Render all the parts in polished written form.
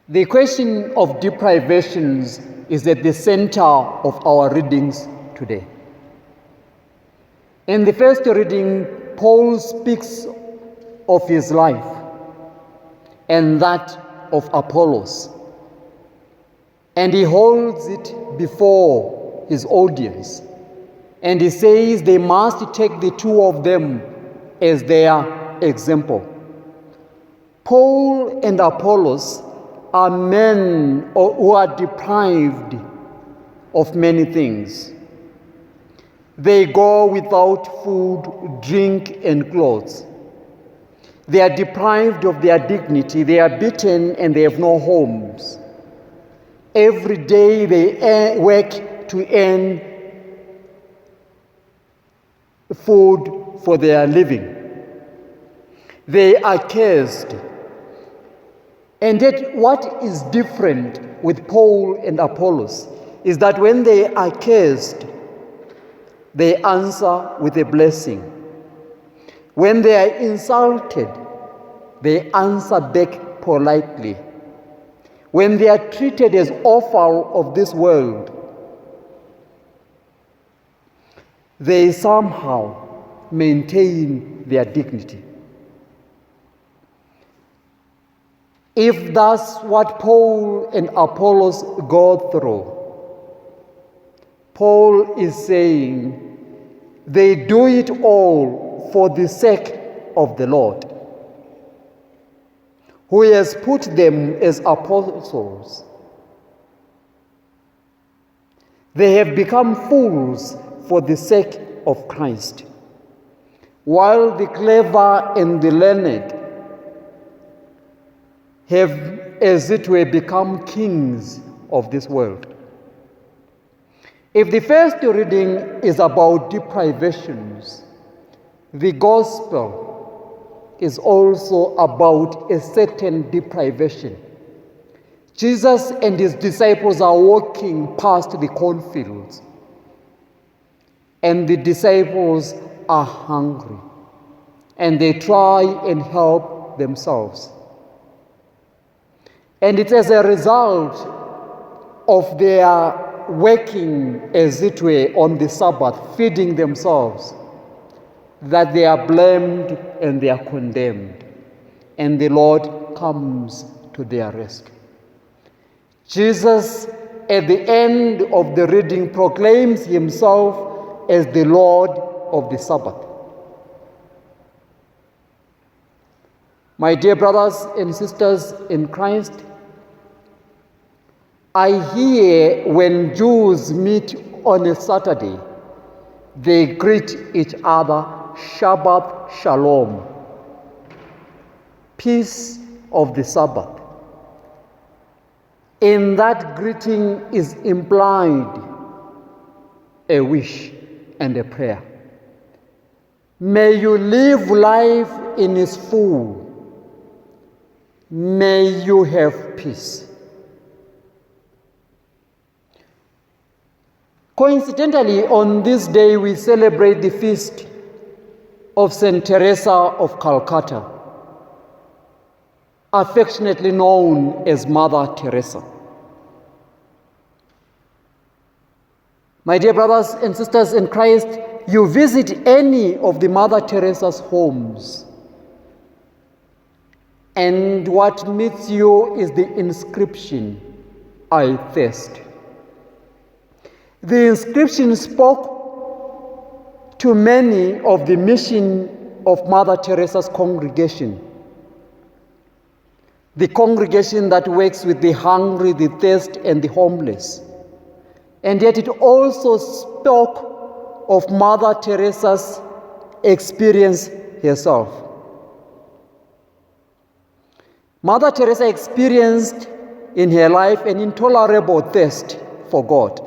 The question of deprivations is at the center of our readings today. In the first reading, Paul speaks of his life and that of Apollos, and he holds it before his audience, and he says they must take the two of them as their example. Paul and Apollos are men who are deprived of many things. They go without food, drink, and clothes. They are deprived of their dignity. They are beaten and they have no homes. Every day they work to earn food for their living. They are cursed. And yet what is different with Paul and Apollos is that when they are cursed, they answer with a blessing. When they are insulted, they answer back politely. When they are treated as offal of this world, they somehow maintain their dignity. If that's what Paul and Apollos go through, Paul is saying they do it all for the sake of the Lord, who has put them as apostles. They have become fools for the sake of Christ, while the clever and the learned have, as it were, become kings of this world. If the first reading is about deprivations, the gospel is also about a certain deprivation. Jesus and his disciples are walking past the cornfields, and the disciples are hungry, and they try and help themselves. And it's as a result of their working, as it were, on the Sabbath, feeding themselves, that they are blamed and they are condemned. And the Lord comes to their rescue. Jesus, at the end of the reading, proclaims himself as the Lord of the Sabbath. My dear brothers and sisters in Christ, I hear when Jews meet on a Saturday, they greet each other, Shabbat Shalom, peace of the Sabbath. In that greeting is implied a wish and a prayer. May you live life in its full. May you have peace. Coincidentally, on this day we celebrate the feast of St. Teresa of Calcutta, affectionately known as Mother Teresa. My dear brothers and sisters in Christ, you visit any of the Mother Teresa's homes, and what meets you is the inscription, "I thirst." The inscription spoke to many of the mission of Mother Teresa's congregation, the congregation that works with the hungry, the thirsty, and the homeless. And yet it also spoke of Mother Teresa's experience herself. Mother Teresa experienced in her life an intolerable thirst for God,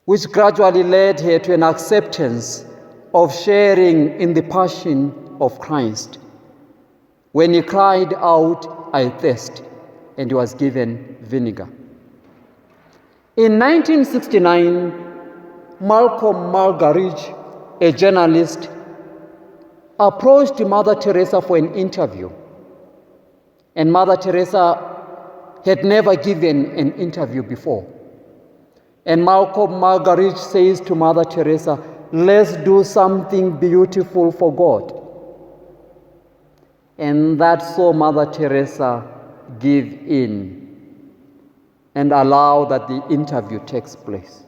which gradually led her to an acceptance of sharing in the passion of Christ, when he cried out, "I thirst," and he was given vinegar. In 1969, Malcolm Margaridge, a journalist, approached Mother Teresa for an interview. And Mother Teresa had never given an interview before. And Malcolm Marguerite says to Mother Teresa, let's do something beautiful for God. And that's so Mother Teresa give in and allow that the interview takes place.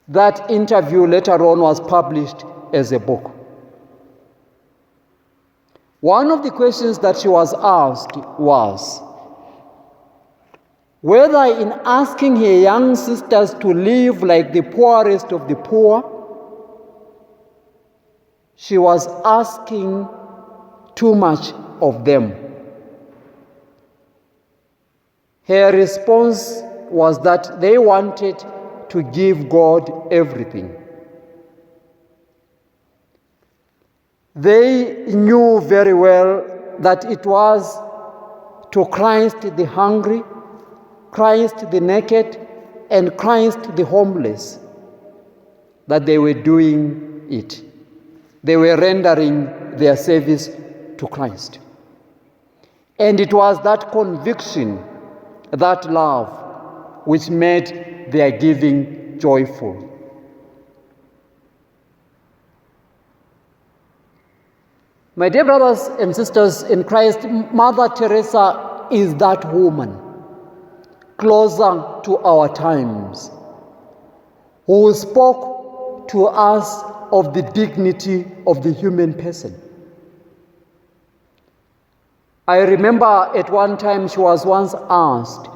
That interview later on was published as a book. One of the questions that she was asked was whether in asking her young sisters to live like the poorest of the poor, she was asking too much of them. Her response was that they wanted to give God everything. They knew very well that it was to Christ the hungry, Christ the naked, and Christ the homeless that they were doing it. They were rendering their service to Christ. And it was that conviction, that love, which made their giving joyful. My dear brothers and sisters in Christ, Mother Teresa is that woman, closer to our times, who spoke to us of the dignity of the human person. I remember at one time she was once asked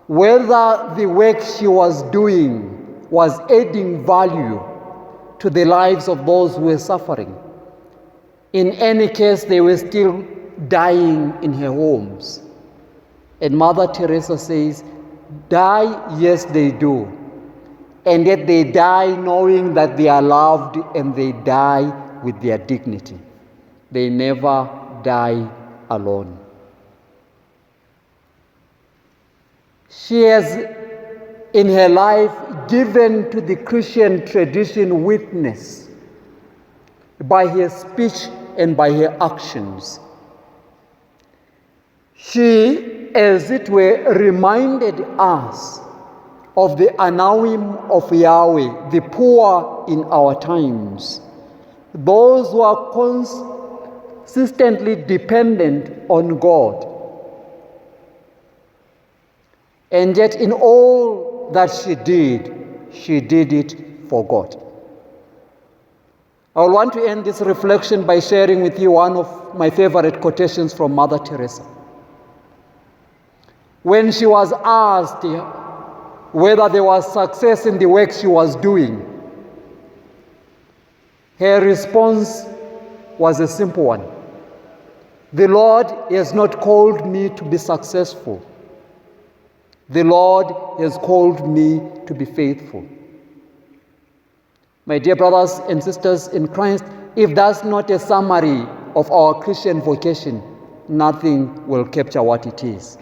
whether the work she was doing was adding value to the lives of those who were suffering. In any case, they were still dying in her homes. And Mother Teresa says, die, yes they do. And yet they die knowing that they are loved and they die with their dignity. They never die alone. She has in her life given to the Christian tradition witness by her speech and by her actions. She, as it were, reminded us of the Anawim of Yahweh, the poor in our times, those who are consistently dependent on God. And yet in all that she did it for God. I will want to end this reflection by sharing with you one of my favorite quotations from Mother Teresa. When she was asked whether there was success in the work she was doing, her response was a simple one. The Lord has not called me to be successful. The Lord has called me to be faithful. My dear brothers and sisters in Christ, if that's not a summary of our Christian vocation, nothing will capture what it is.